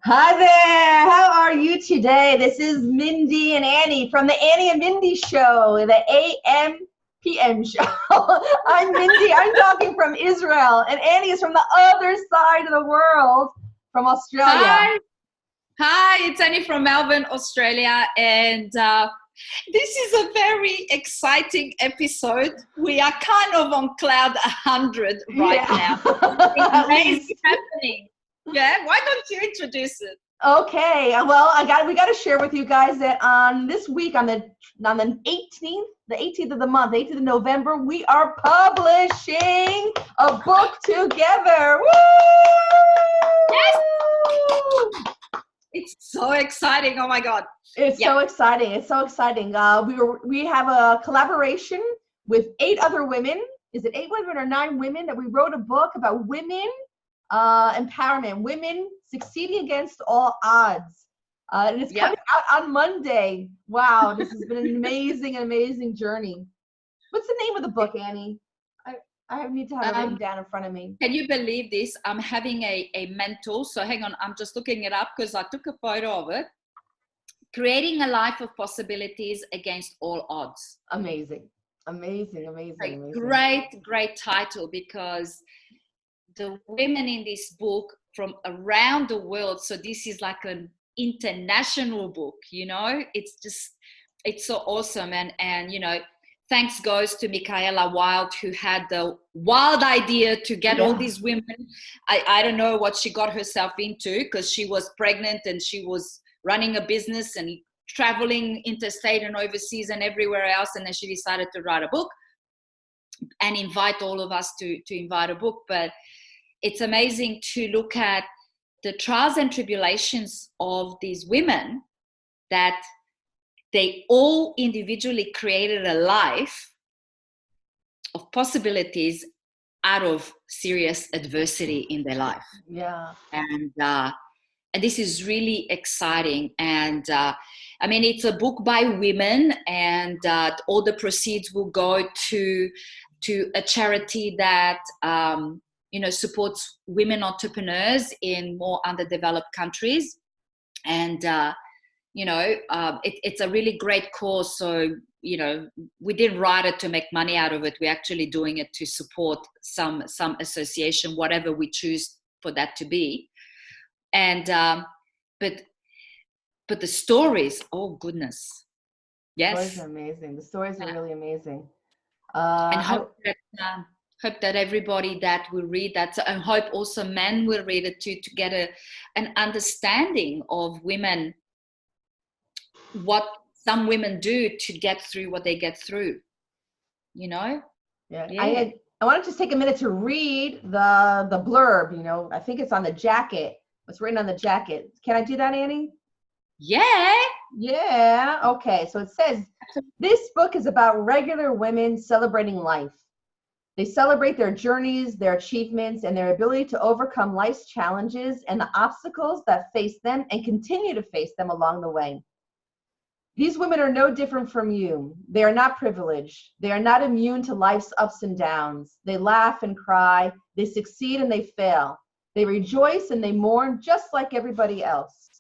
Hi there. How are you today? This is Mindy and Annie from the Annie and Mindy Show, the AM PM show. I'm Mindy. I'm talking from Israel, and Annie is from the other side of the world, from Australia. Hi, it's Annie from Melbourne, Australia, and this is a very exciting episode. We are kind of on cloud 100 right now. Something At amazing least. happening. Yeah, why don't you introduce it? Okay. Well, we got to share with you guys that on this week on the 18th of the month, 18th of November, we are publishing a book together. Yes, Woo! it's so exciting. Oh my God. It's Yeah, so exciting. It's so exciting. We have a collaboration with 8 other women. Is it 8 women or 9 women that we wrote a book about women empowerment, women succeeding against all odds. And it's coming yep. out on Monday. Wow, this has been an amazing journey. What's the name of the book, Annie? I, I need to have it written Um, down in front of me. can you believe this? I'm having a mental, so hang on, I'm just looking it up because I took a photo of it. Creating a life of possibilities against all odds. Amazing. Amazing, A amazing, amazing. great title because the women in this book from around the world, so this is like an international book, it's so awesome. And thanks goes to Michaela Wild, who had the wild idea to get all Yeah. these women. I don't know what she got herself into because she was pregnant and she was running a business and traveling interstate and overseas and everywhere else, and then she decided to write a book and invite all of us to invite a book. But it's amazing to look at the trials and tribulations of these women, that they all individually created a life of possibilities out of serious adversity in their life. Yeah. And this is really exciting. And I mean, it's a book by women, and all the proceeds will go to a charity that supports women entrepreneurs in more underdeveloped countries. And it's a really great cause. So we didn't write it to make money out of it. We're actually doing it to support some association, whatever we choose for that to be. And but the stories, oh goodness, Stories are yes. amazing. The stories are Uh, really amazing. and I hope that everybody that will read that, and hope also men will read it to get an understanding of women, what some women do to get through what they get through, you know Yeah, yeah. I want to just take a minute to read the blurb. I think it's on the jacket. What's written on the jacket? Can I do that, Annie? Yeah. Yeah. Okay. So it says this book is about regular women celebrating life. They celebrate their journeys, their achievements, and their ability to overcome life's challenges and the obstacles that face them and continue to face them along the way. These women are no different from you. They are not privileged. They are not immune to life's ups and downs. They laugh and cry. They succeed and they fail. They rejoice and they mourn just like everybody else.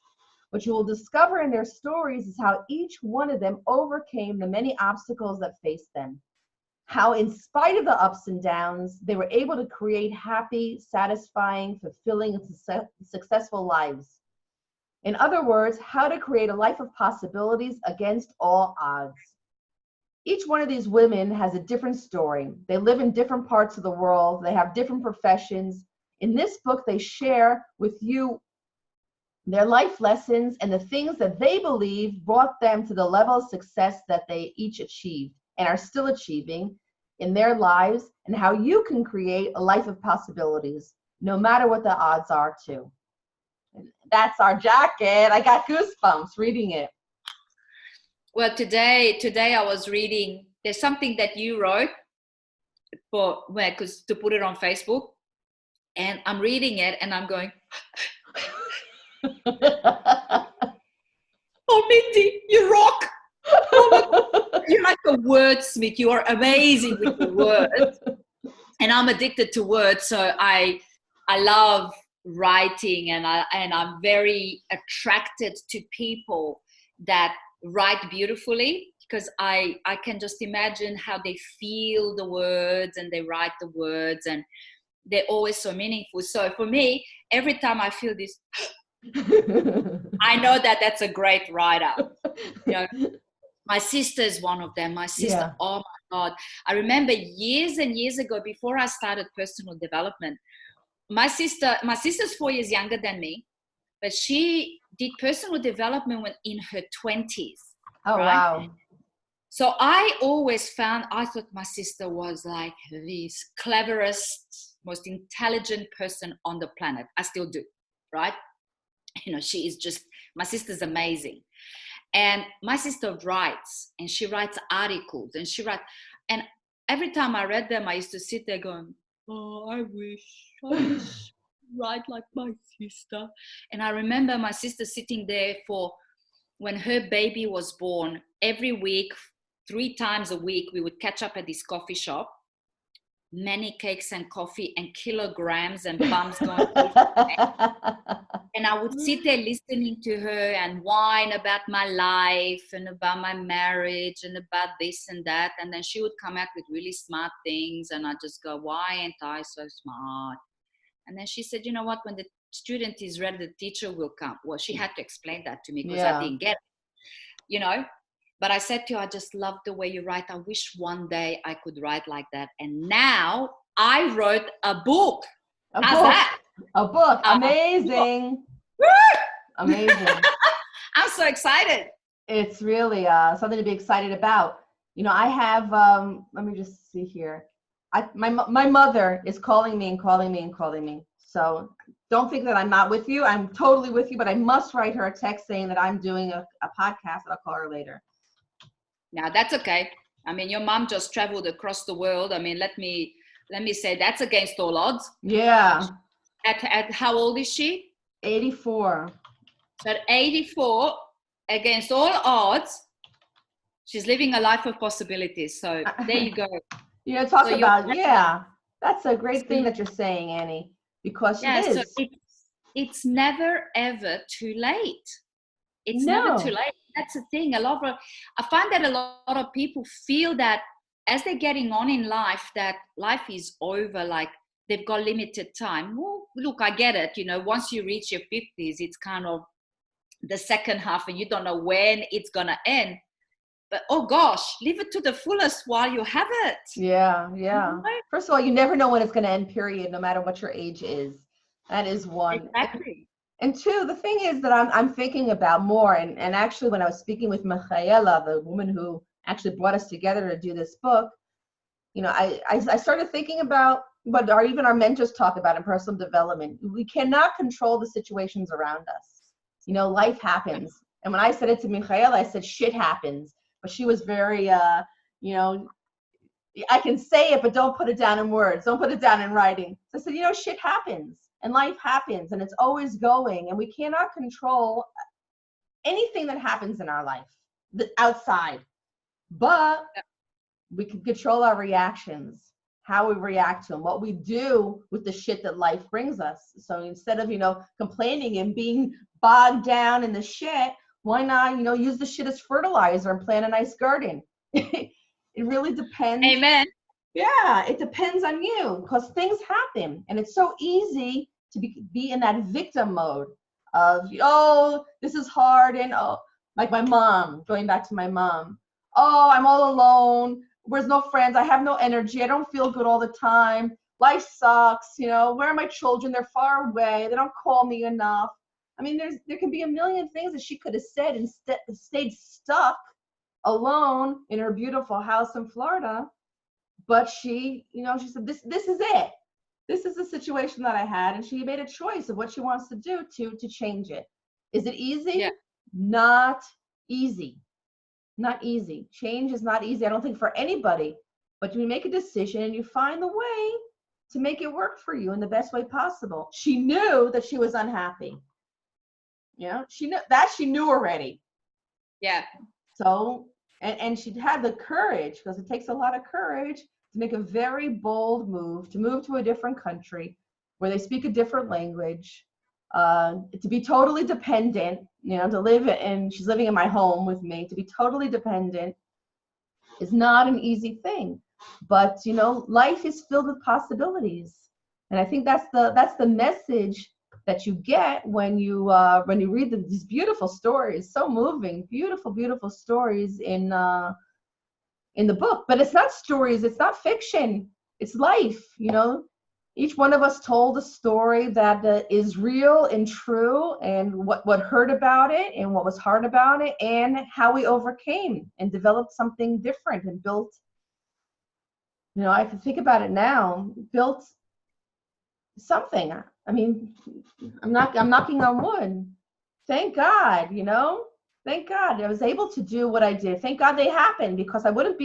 What you will discover in their stories is how each one of them overcame the many obstacles that faced them. How, in spite of the ups and downs, they were able to create happy, satisfying, fulfilling, and successful lives. In other words, how to create a life of possibilities against all odds. Each one of these women has a different story. They live in different parts of the world. They have different professions. In this book, they share with you their life lessons and the things that they believe brought them to the level of success that they each achieved and are still achieving in their lives, and how you can create a life of possibilities, no matter what the odds are, too. That's our jacket. I got goosebumps reading it. Well, today I was reading, there's something that you wrote for, well, because to put it on Facebook, and I'm reading it and I'm going, oh Mindy, you rock. Oh my God, you're like a wordsmith. You are amazing with the words, and I'm addicted to words. So I love writing, and I'm very attracted to people that write beautifully, because I can just imagine how they feel the words and they write the words, and they're always so meaningful. So for me, every time I feel this, I know that that's a great writer. You know, my sister is one of them. My sister, Yeah. oh my God. I remember years and years ago, before I started personal development, my sister's 4 years younger than me, but she did personal development when in her 20s. Oh, right? wow. So I thought my sister was like the cleverest, most intelligent person on the planet. I still do, right? You know, she is just, my sister's amazing. And my sister writes, and she writes articles, and every time I read them, I used to sit there going, oh, I wish write like my sister. And I remember my sister sitting there when her baby was born, every week, 3 times a week, we would catch up at this coffee shop, many cakes and coffee and kilograms and bums going. And I would sit there listening to her and whine about my life and about my marriage and about this and that. And then she would come out with really smart things. And I'd just go, why ain't I so smart? And then she said, you know what, when the student is ready, the teacher will come. Well, she had to explain that to me because I didn't get it, you know. But I said to her, I just love the way you write. I wish one day I could write like that. And now I wrote a book. How's that? A book. Amazing. Amazing. I'm so excited. It's really something to be excited about. You know, I have, let me just see here. My mother is calling me and calling me and calling me. So don't think that I'm not with you. I'm totally with you, but I must write her a text saying that I'm doing a podcast, and I'll call her later. Now that's okay. I mean, your mom just traveled across the world. I mean, let me say that's against all odds. Yeah. At how old is she? 84. So at 84, against all odds, she's living a life of possibilities. So there you go. You know, talk about, that's a great thing that you're saying, Annie, because it is. So it's never, ever too late. It's never too late. That's the thing. I find that a lot of people feel that as they're getting on in life, that life is over, like they've got limited time. Well, look, I get it. You know, once you reach your 50s, it's kind of the second half and you don't know when it's going to end. But, oh gosh, live it to the fullest while you have it. Yeah. First of all, you never know when it's going to end, period, no matter what your age is. That is one. Exactly. And two, the thing is that I'm thinking about more, and actually when I was speaking with Michaela, the woman who actually brought us together to do this book, you know, I started thinking about what even our mentors talk about in personal development. We cannot control the situations around us. You know, life happens. And when I said it to Michaela, I said, shit happens. But she was very, you know, I can say it, but don't put it down in words. Don't put it down in writing. So I said, you know, shit happens. And life happens, and it's always going, and we cannot control anything that happens in our life, outside. But we can control our reactions, how we react to them, what we do with the shit that life brings us. So instead of, you know, complaining and being bogged down in the shit, why not, you know, use the shit as fertilizer and plant a nice garden? It really depends. Amen. Yeah, it depends on you, because things happen, and it's so easy to be in that victim mode of, oh, this is hard, and oh, like my mom, going back to my mom, oh, I'm all alone, there's no friends, I have no energy, I don't feel good all the time, life sucks, you know, where are my children, they're far away, they don't call me enough. I mean, there can be a million things that she could have said and stayed stuck alone in her beautiful house in Florida. But she, you know, she said, this is it. This is the situation that I had. And she made a choice of what she wants to do to change it. Is it easy? Yeah. Not easy. Not easy. Change is not easy, I don't think, for anybody. But you make a decision and you find the way to make it work for you in the best way possible. She knew that she was unhappy. You know, she knew already. Yeah. So, and she had the courage, because it takes a lot of courage to make a very bold move, to move to a different country where they speak a different language, to be totally dependent, to live in, she's living in my home with me, to be totally dependent is not an easy thing. But, life is filled with possibilities. And I think that's the message that you get when you read these beautiful stories, so moving, beautiful, beautiful stories in the book. But it's not stories, it's not fiction, it's life. Each one of us told a story that is real and true, and what hurt about it and what was hard about it, and how we overcame and developed something different and built. I can think about it now, built something. I mean, I'm knocking on wood. Thank God, Thank God I was able to do what I did. Thank God they happened, because I wouldn't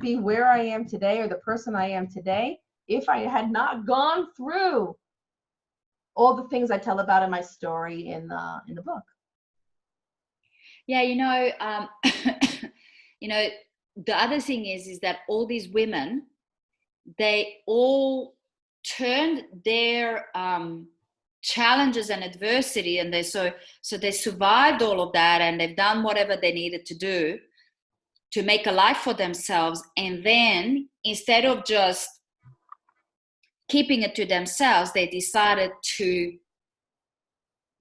be where I am today, or the person I am today, if I had not gone through all the things I tell about in my story in the book. Yeah, the other thing is that all these women, they all turned their challenges and adversity, and they survived all of that, and they've done whatever they needed to do to make a life for themselves. And then instead of just keeping it to themselves, they decided to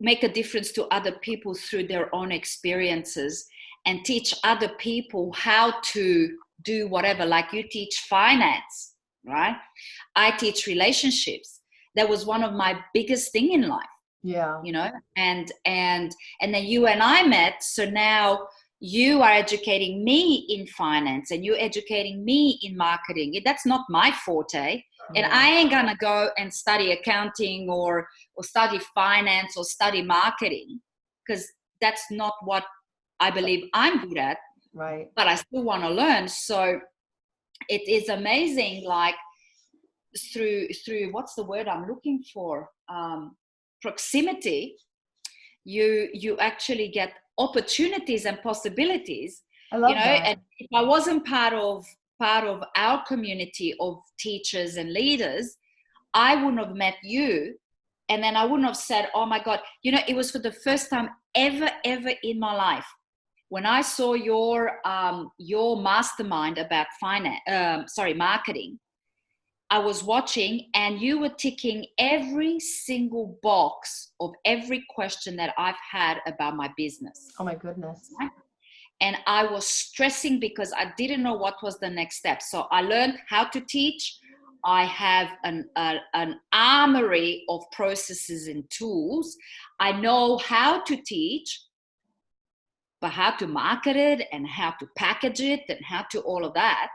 make a difference to other people through their own experiences and teach other people how to do whatever. Like you teach finance, right? I teach relationships. That was one of my biggest thing in life. Yeah. And then you and I met. So now you are educating me in finance, and you're educating me in marketing. That's not my forte. And I ain't gonna go and study accounting or study finance or study marketing, because that's not what I believe I'm good at. Right. But I still want to learn. So it is amazing, like through what's the word I'm looking for? Proximity. You actually get opportunities and possibilities. I love that. And if I wasn't part of our community of teachers and leaders, I wouldn't have met you, and then I wouldn't have said, oh my God, it was for the first time ever in my life when I saw your mastermind about marketing. I was watching, and you were ticking every single box of every question that I've had about my business. Oh my goodness. Right? And I was stressing because I didn't know what was the next step. So I learned how to teach. I have an armory of processes and tools. I know how to teach, but how to market it and how to package it and how to all of that.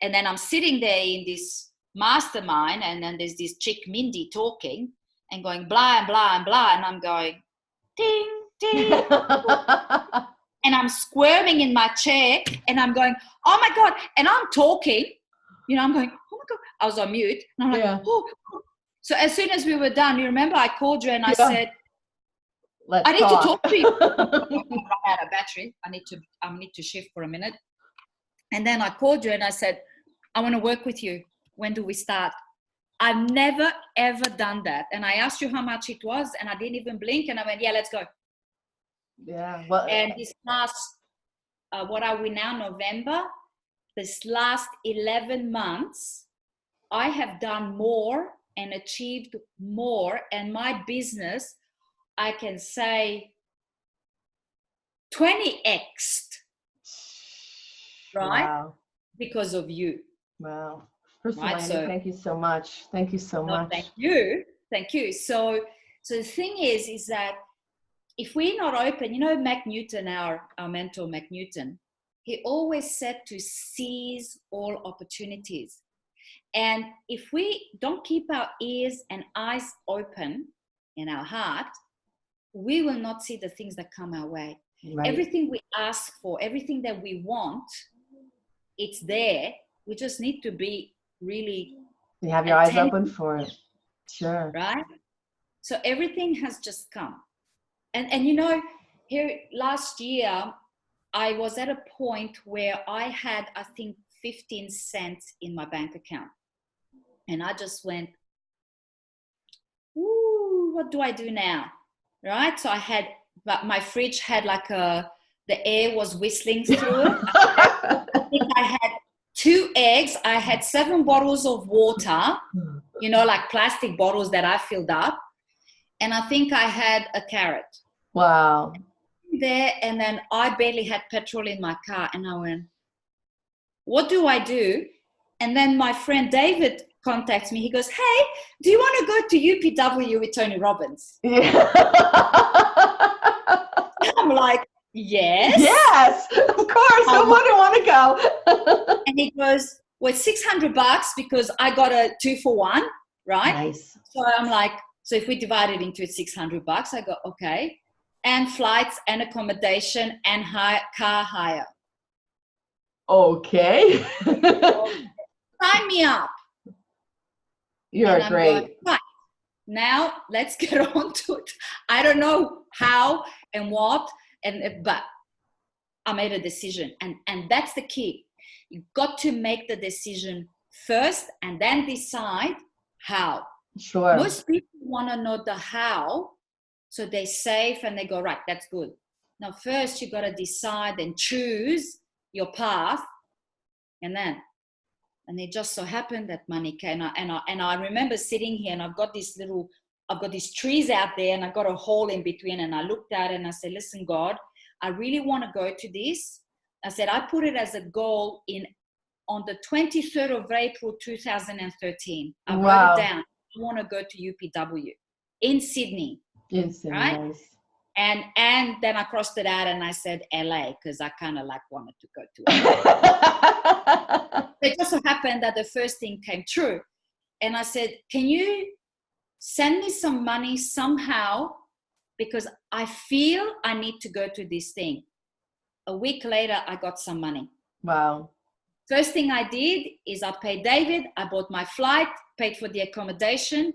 And then I'm sitting there in this mastermind, and then there's this chick Mindy talking and going blah and blah and blah, and I'm going ding ding. And I'm squirming in my chair, and I'm going, oh my God. And I'm talking, I'm going, oh my God. I was on mute. And I'm like, oh. So as soon as we were done, you remember I called you and I said, I need to talk to you. I ran out of battery. I need to shift for a minute. And then I called you and I said, I want to work with you. When do we start? I've never, ever done that. And I asked you how much it was, and I didn't even blink. And I went, yeah, let's go. Yeah. Well, and this last, what are we now, November? This last 11 months, I have done more and achieved more. And my business, I can say 20x'd, right? Wow. Because of you. Wow. First right? of all, thank you so much. Thank you so much. Thank you. Thank you. So the thing is that if we're not open, Mac Newton, our mentor, Mac Newton, he always said to seize all opportunities. And if we don't keep our ears and eyes open in our heart, we will not see the things that come our way. Right. Everything we ask for, everything that we want, it's there. We just need to be really you have your eyes open for it. Sure. Right? So everything has just come. And here last year, I was at a point where I had, I think, 15 cents in my bank account. And I just went, what do I do now? Right? So but my fridge had like the air was whistling through it. I think I had 2 eggs. I had 7 bottles of water, like plastic bottles that I filled up. And I think I had a carrot. Wow. There, and then I barely had petrol in my car, and I went, what do I do? And then my friend David contacts me. He goes, hey, do you want to go to UPW with Tony Robbins? Yeah. I'm like, yes. Yes, of course. Who wouldn't want to go? And he goes, well, it's $600 because I got a 2-for-1, right? Nice. So I'm like, so if we divide it into $600, I go, okay. And flights and accommodation and car hire. Okay. Sign me up. You're great. Going, right, now let's get on to it. I don't know how and what, but I made a decision. And that's the key. You've got to make the decision first and then decide how. Sure. Most people want to know the how, so they save and they go, right, that's good. Now, first, you got to decide and choose your path, and it just so happened that money came. And I remember sitting here, and I've got these trees out there, and I've got a hole in between, and I looked at it and I said, listen, God, I really want to go to this. I said, I put it as a goal on the 23rd of April, 2013. I wrote it down. I want to go to UPW in Sydney. Right? Nice. And then I crossed it out and I said LA because I kind of like wanted to go to LA. It just so happened that the first thing came true. And I said, can you send me some money somehow? Because I feel I need to go to this thing. A week later, I got some money. Wow. First thing I did is I paid David. I bought my flight, paid for the accommodation,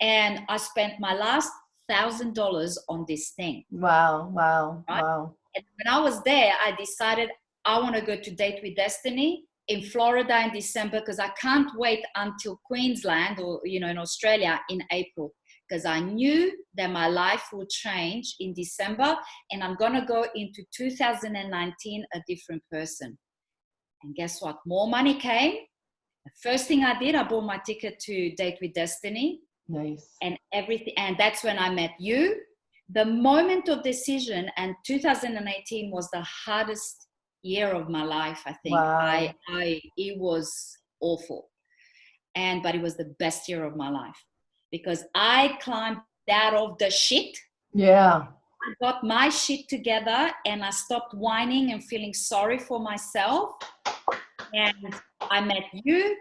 and I spent my last $1,000 on this thing. Wow. Right? Wow. And when I was there, I decided I want to go to Date with Destiny in Florida in December because I can't wait until Queensland or, in Australia in April because I knew that my life would change in December and I'm going to go into 2019 a different person. And guess what? More money came. The first thing I did, I bought my ticket to Date with Destiny. Nice. And everything, and that's when I met you. The moment of decision, and 2018 was the hardest year of my life, I think. Wow. It was awful. But it was the best year of my life because I climbed out of the shit. Yeah. I got my shit together and I stopped whining and feeling sorry for myself. And I met you.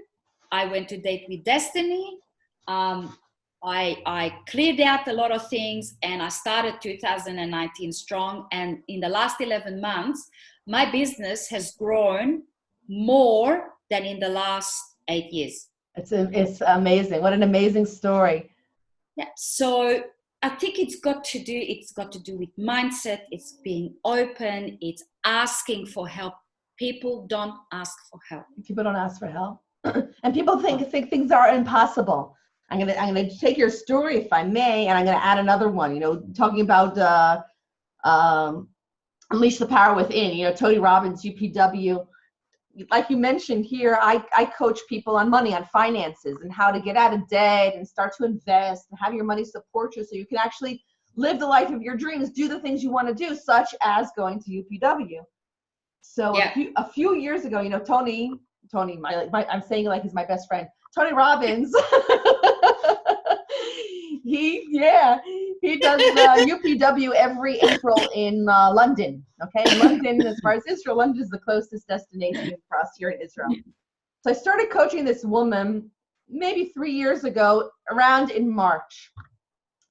I went to Date with Destiny. I cleared out a lot of things and I started 2019 strong. And in the last 11 months, my business has grown more than in the last 8 years. It's amazing. What an amazing story. Yeah. So I think it's got to do with mindset. It's being open. It's asking for help. People don't ask for help. People don't ask for help. And people think things are impossible. I'm gonna take your story, if I may, and I'm gonna add another one. Talking about unleash the power within. Tony Robbins, UPW. Like you mentioned here, I coach people on money, on finances, and how to get out of debt and start to invest and have your money support you, so you can actually live the life of your dreams, do the things you want to do, such as going to UPW. So yeah. a few years ago, Tony, I'm saying it like he's my best friend. Tony Robbins, he does UPW every April in London. Okay, London, as far as Israel, London is the closest destination for us here in Israel. So I started coaching this woman maybe 3 years ago, around in March.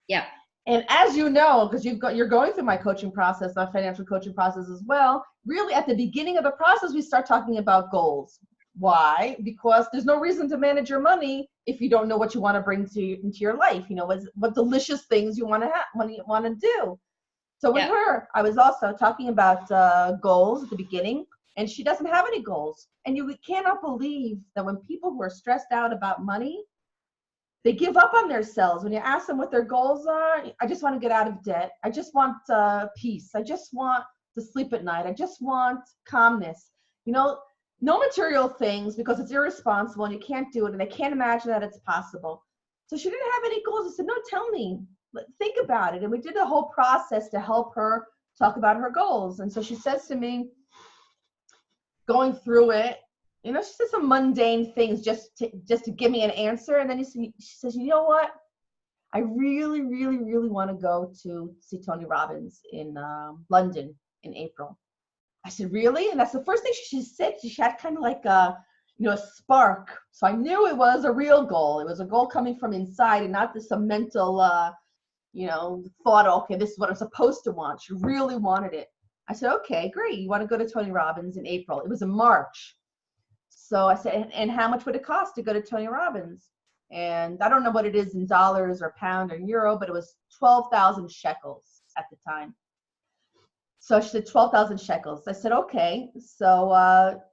Yeah. And as you know, because you're going through my coaching process, my financial coaching process as well, really at the beginning of the process, we start talking about goals. Why? Because there's no reason to manage your money if you don't know what you want to bring into your life. What delicious things you want to do. So with her, I was also talking about goals at the beginning, and she doesn't have any goals. And you cannot believe that when people who are stressed out about money, they give up on themselves. When you ask them what their goals are, I just want to get out of debt. I just want peace. I just want to sleep at night. I just want calmness. You know, no material things, because it's irresponsible and you can't do it, and they can't imagine that it's possible. So she didn't have any goals. I said, no, tell me, think about it. And we did a whole process to help her talk about her goals. And so she says to me, going through it, you know, she said some mundane things just to give me an answer. And then she says, you know what? I really, really, really want to go to see Tony Robbins in London in April. I said, really? And that's the first thing she said. She had kind of like a, you know, a spark. So I knew it was a real goal. It was a goal coming from inside and not just some mental, you know, thought, okay, this is what I'm supposed to want. She really wanted it. I said, okay, great. You want to go to Tony Robbins in April? It was in March. So I said, and how much would it cost to go to Tony Robbins? And I don't know what it is in dollars or pound or euro, but it was 12,000 shekels at the time. So she said 12,000 shekels. I said, okay. So,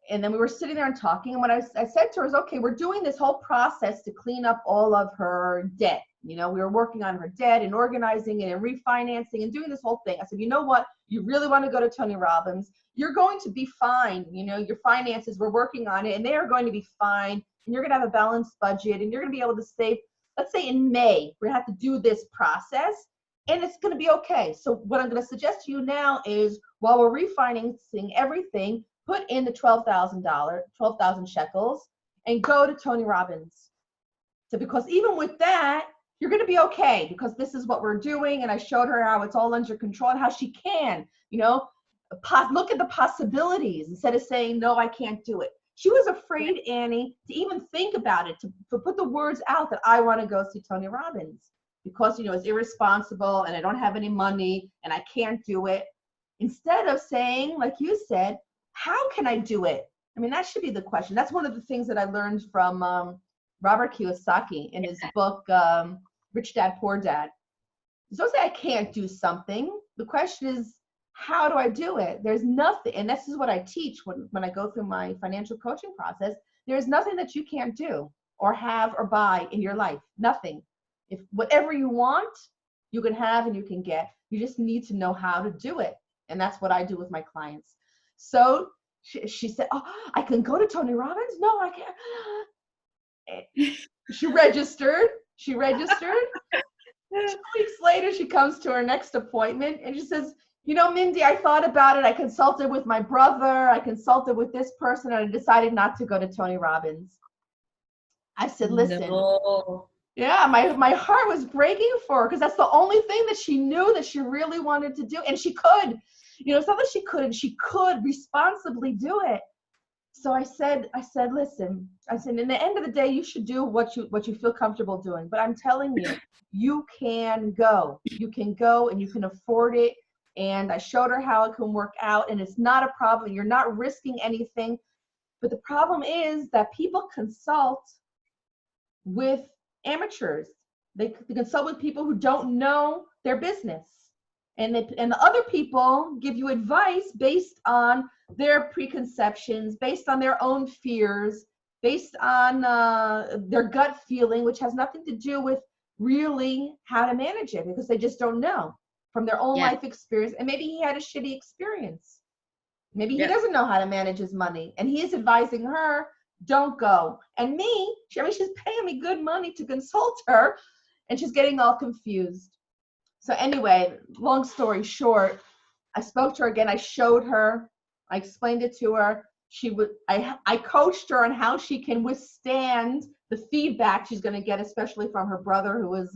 and then we were sitting there and talking. And what I said to her is, okay, we're doing this whole process to clean up all of her debt. You know, we were working on her debt and organizing it and refinancing and doing this whole thing. I said, you know what? You really want to go to Tony Robbins. You're going to be fine. You know, your finances, we're working on it, and they are going to be fine. And you're going to have a balanced budget, and you're going to be able to save. Let's say in May, we're going to have to do this process, and it's going to be okay. So what I'm going to suggest to you now is, while we're refinancing everything, put in the $12,000 shekels, and go to Tony Robbins. So because even with that, you're going to be okay, because this is what we're doing. And I showed her how it's all under control and how she can, you know, look at the possibilities instead of saying, no, I can't do it. She was afraid, Annie, to even think about it, to put the words out that I want to go see Tony Robbins, because, you know, it's irresponsible and I don't have any money and I can't do it. Instead of saying, like you said, how can I do it? I mean, that should be the question. That's one of the things that I learned from Robert Kiyosaki in his book, Rich Dad, Poor Dad. Don't say I can't do something. The question is, how do I do it? There's nothing, and this is what I teach when I go through my financial coaching process. There's nothing that you can't do or have or buy in your life. Nothing. If whatever you want, you can have and you can get. You just need to know how to do it. And that's what I do with my clients. So she said, oh, I can go to Tony Robbins? No, I can't. She registered. 2 weeks later, she comes to her next appointment and she says, you know, Mindy, I thought about it. I consulted with my brother. I consulted with this person, and I decided not to go to Tony Robbins. I said, listen. No. Yeah, my heart was breaking for her, because that's the only thing that she knew that she really wanted to do. And she could, you know, it's not that she couldn't, she could responsibly do it. So I said, listen, I said, in the end of the day, you should do what you feel comfortable doing. But I'm telling you, you can go. You can go and you can afford it. And I showed her how it can work out, and it's not a problem. You're not risking anything. But the problem is that people consult with amateurs. They consult with people who don't know their business. And the other people give you advice based on their preconceptions, based on their own fears, based on their gut feeling, which has nothing to do with really how to manage it, because they just don't know from their own life experience. And maybe he had a shitty experience. Maybe he doesn't know how to manage his money, and he is advising her, don't go. And me, she's paying me good money to consult her, and she's getting all confused. So anyway, long story short, I spoke to her again. I showed her. I explained it to her. I coached her on how she can withstand the feedback she's going to get, especially from her brother, who is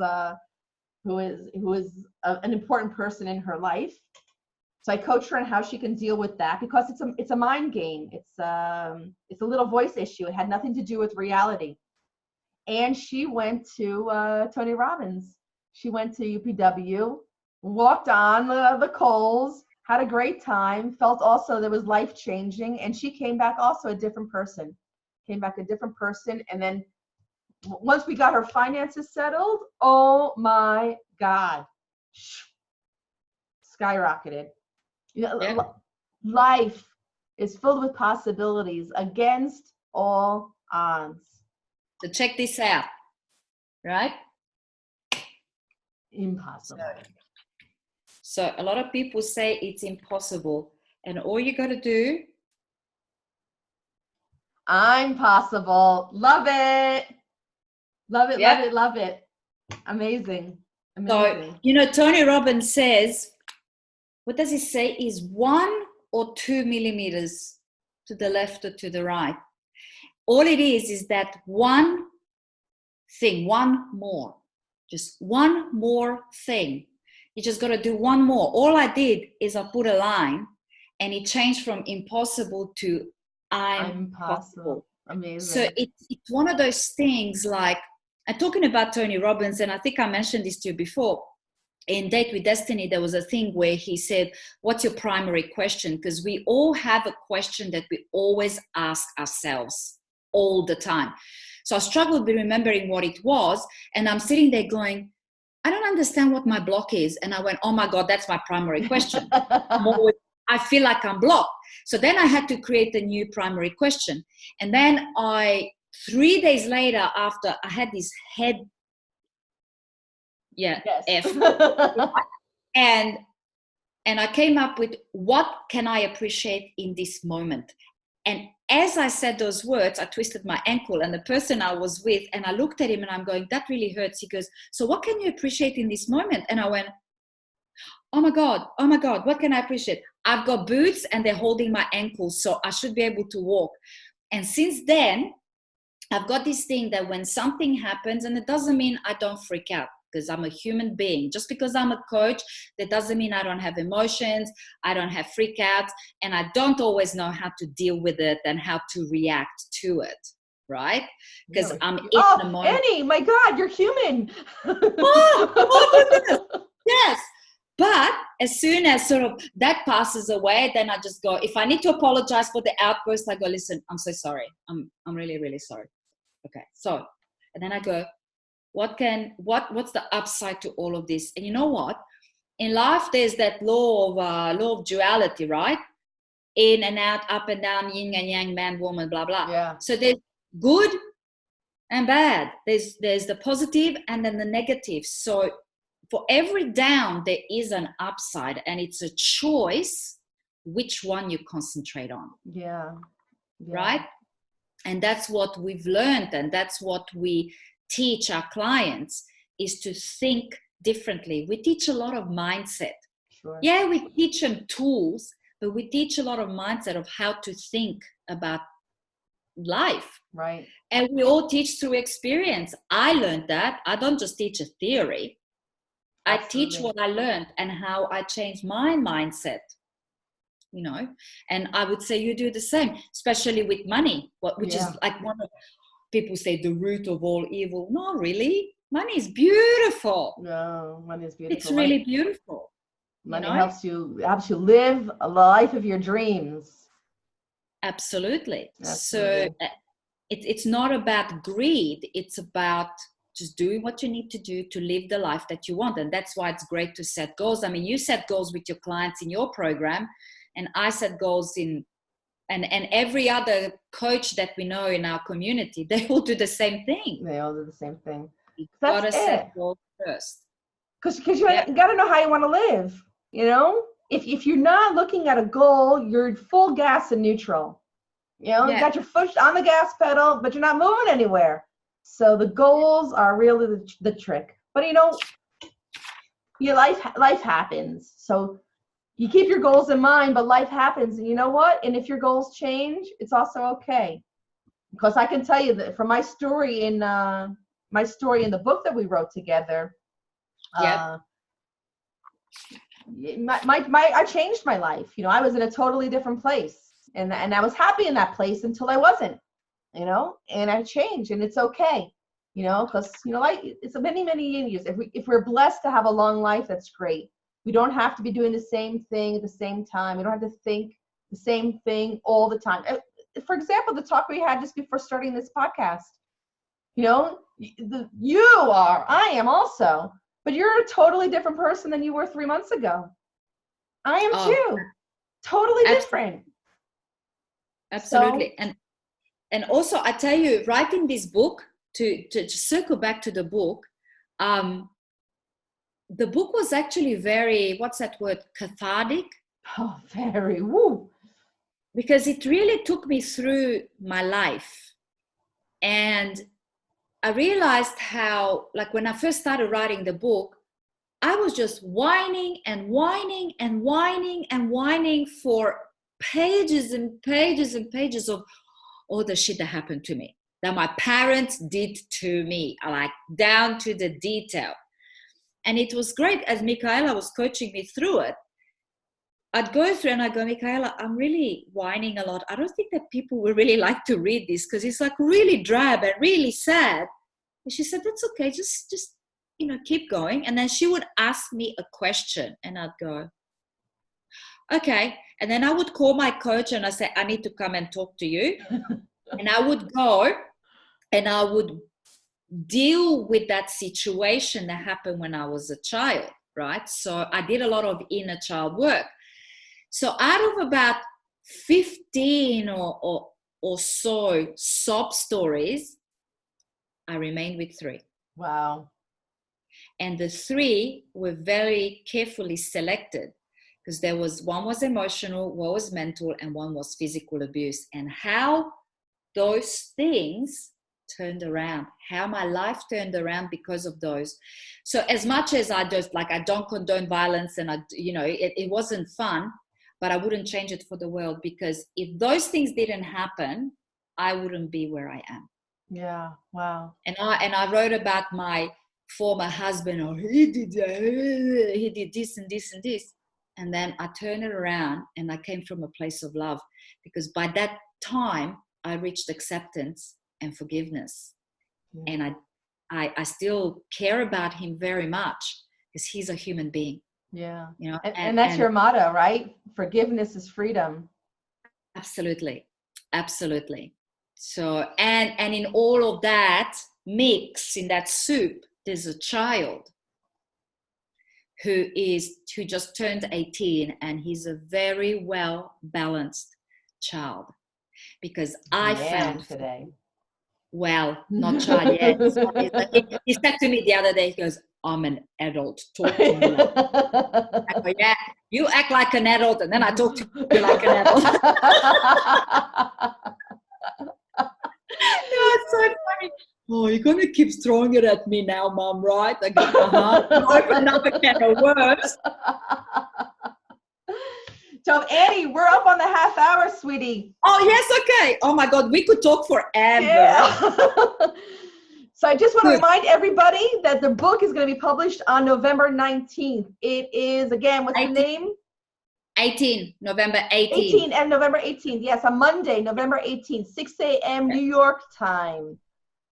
an important person in her life. So I coached her on how she can deal with that, because it's a mind game. It's a little voice issue. It had nothing to do with reality. And she went to Tony Robbins. She went to UPW, walked on the coals, had a great time, felt also that was life-changing, and she came back also a different person. And then once we got her finances settled, oh my God, skyrocketed. You know, life is filled with possibilities against all odds. So check this out. right? Impossible. So a lot of people say it's impossible, and all you got to do. I'm possible. Love it. Love it, love Yeah. it, love it. Amazing. So, Tony Robbins says, what does he say? Is 1 or 2 millimeters to the left or to the right. All it is that one thing, one more, just one more thing. You just got to do one more. All I did is I put a line and it changed from impossible to I'm possible. Amazing. So it's one of those things like, I'm talking about Tony Robbins, and I think I mentioned this to you before. In Date with Destiny, there was a thing where he said, what's your primary question? Because we all have a question that we always ask ourselves all the time. So I struggled with remembering what it was. And I'm sitting there going, I don't understand what my block is. And I went, oh my God, that's my primary question. I feel like I'm blocked. So then I had to create a new primary question. And then 3 days later, after I had this head, and I came up with, what can I appreciate in this moment? And as I said those words, I twisted my ankle, and the person I was with, and I looked at him and I'm going, that really hurts. He goes, so what can you appreciate in this moment? And I went, oh my God, what can I appreciate? I've got boots and they're holding my ankles, so I should be able to walk. And since then, I've got this thing that when something happens, and it doesn't mean I don't freak out, because I'm a human being. Just because I'm a coach, that doesn't mean I don't have emotions, I don't have freakouts, and I don't always know how to deal with it and how to react to it, right? Because I'm in the moment. Annie, my God, you're human. Oh my goodness. Yes. But as soon as sort of that passes away, then I just go, if I need to apologize for the outburst, I go, listen, I'm so sorry. I'm really, really sorry. Okay. So, and then I go, what's the upside to all of this? And you know what? In life, there's that law of duality, right? In and out, up and down, yin and yang, man, woman, blah, blah. Yeah. So there's good and bad. There's the positive and then the negative. So for every down, there is an upside, and it's a choice which one you concentrate on. Yeah. Right? And that's what we've learned, and that's what we teach our clients, is to think differently. We teach a lot of mindset. Sure. Yeah, we teach them tools, but we teach a lot of mindset of how to think about life. Right. And we all teach through experience. I learned that. I don't just teach a theory. Absolutely. I teach what I learned and how I changed my mindset. And I would say you do the same, especially with money, which is like one of people say the root of all evil. No, really, money is beautiful. No, money is beautiful. It's really beautiful. Money helps you live a life of your dreams. Absolutely. So it's not about greed. It's about just doing what you need to do to live the life that you want. And that's why it's great to set goals. I mean, you set goals with your clients in your program, and I set goals and every other coach that we know in our community, they all do the same thing. They all do the same thing. You gotta set goals first. Because you gotta know how you want to live. If you're not looking at a goal, you're full gas and neutral. You got your foot on the gas pedal, but you're not moving anywhere. So the goals are really the trick. But your life happens. So you keep your goals in mind, but life happens. And you know what? And if your goals change, it's also okay. Because I can tell you that from my story in the book that we wrote together, I changed my life. I was in a totally different place, and I was happy in that place until I wasn't. And I changed, and it's okay. Because like it's many, many years. If we're blessed to have a long life, that's great. We don't have to be doing the same thing at the same time. We don't have to think the same thing all the time. For example, the talk we had just before starting this podcast. I am also, but you're a totally different person than you were 3 months ago. I am too. Totally different. Absolutely. So, and also, I tell you, writing this book to circle back to the book, the book was actually very, what's that word, cathartic? Oh, very. Woo. Because it really took me through my life. And I realized how, like when I first started writing the book, I was just whining and whining and whining and whining for pages and pages and pages of all the shit that happened to me, that my parents did to me, like down to the detail. And it was great as Michaela was coaching me through it. I'd go through and I go, Michaela, I'm really whining a lot. I don't think that people will really like to read this because it's like really drab and really sad. And she said, that's okay. Just, keep going. And then she would ask me a question and I'd go, okay. And then I would call my coach and I say, I need to come and talk to you. And I would go and I would deal with that situation that happened when I was a child, right? So I did a lot of inner child work. So out of about 15 or so sob stories, I remained with 3. Wow. And the 3 were very carefully selected because one was emotional, one was mental, and one was physical abuse. And how those things turned around, how my life turned around because of those. So as much as I don't condone violence and it wasn't fun, but I wouldn't change it for the world, because if those things didn't happen, I wouldn't be where I am. Yeah. Wow. And I wrote about my former husband, or he did this and this and this. And then I turned it around and I came from a place of love, because by that time I reached acceptance and forgiveness. Yeah. And I still care about him very much because he's a human being. Yeah. And that's your motto, right? Forgiveness is freedom. Absolutely. Absolutely. So, and in all of that mix, in that soup, there's a child who just turned 18, and he's a very well balanced child, because I found today. Well, not child yet. He said to me the other day, he goes, I'm an adult. Talk to me like I go, yeah, you act like an adult, and then I talk to you like an adult. It's so funny. Oh, you're going to keep throwing it at me now, Mom, right? I go, open up a can of worms. So, Annie, we're up on the half hour, sweetie. Oh, yes, okay. Oh, my God, we could talk forever. Yeah. So I just want to remind everybody that the book is going to be published on November 19th. It is, again, what's the name? November 18th. 18 and November 18th. Yes, on Monday, November 18th, 6 a.m. New York time.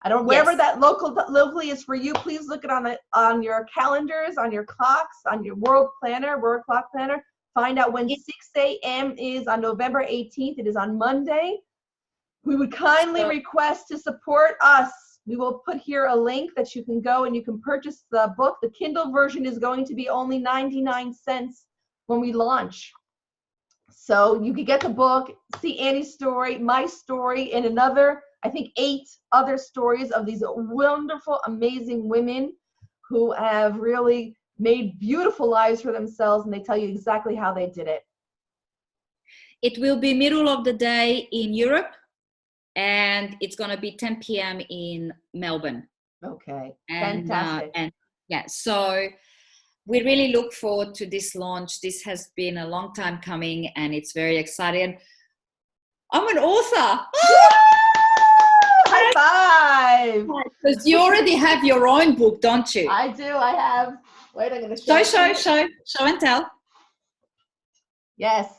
I don't know, wherever that locally is for you, please look it on your calendars, on your clocks, on your world clock planner. Find out when 6 a.m. is on November 18th. It is on Monday. We would kindly request to support us. We will put here a link that you can go and you can purchase the book. The Kindle version is going to be only 99 cents when we launch. So you can get the book, see Annie's story, my story, and another, I think 8 other stories of these wonderful, amazing women who have really made beautiful lives for themselves, and they tell you exactly how they did it. It will be middle of the day in Europe, and it's going to be 10 p.m. in Melbourne. Okay, fantastic. So we really look forward to this launch. This has been a long time coming, and it's very exciting. I'm an author. High five! Because you already have your own book, don't you? I do. I have. Wait, I'm going to show and tell. Yes,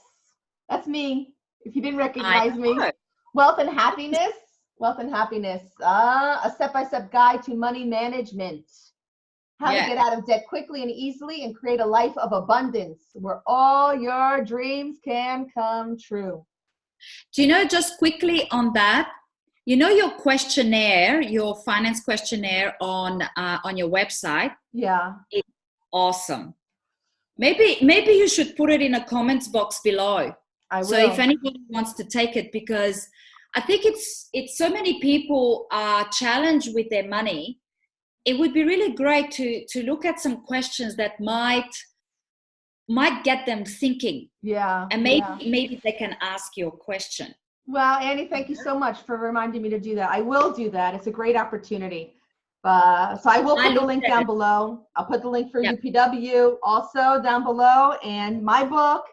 that's me. If you didn't recognize me. Wealth and Happiness. Wealth and Happiness. A step-by-step guide to money management. How to get out of debt quickly and easily and create a life of abundance where all your dreams can come true. Do you know, just quickly on that, you know your questionnaire, your finance questionnaire on your website? Yeah. It's awesome. Maybe you should put it in a comments box below. I will. So if anybody wants to take it, because I think it's so many people are challenged with their money. It would be really great to look at some questions that might get them thinking. Yeah. And maybe they can ask you a question. Well, Annie, thank you so much for reminding me to do that. I will do that. It's a great opportunity. So I will put the link down below. I'll put the link for UPW also down below, and my book.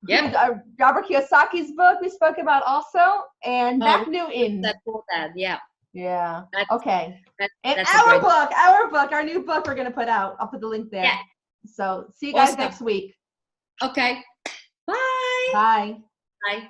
Yep. Robert Kiyosaki's book we spoke about also, and Beck Newton. That's all that. Yeah. Yeah. Okay. And that's our book, our new book we're going to put out. I'll put the link there. Yeah. So see you guys next week. Okay. Bye. Bye. Bye.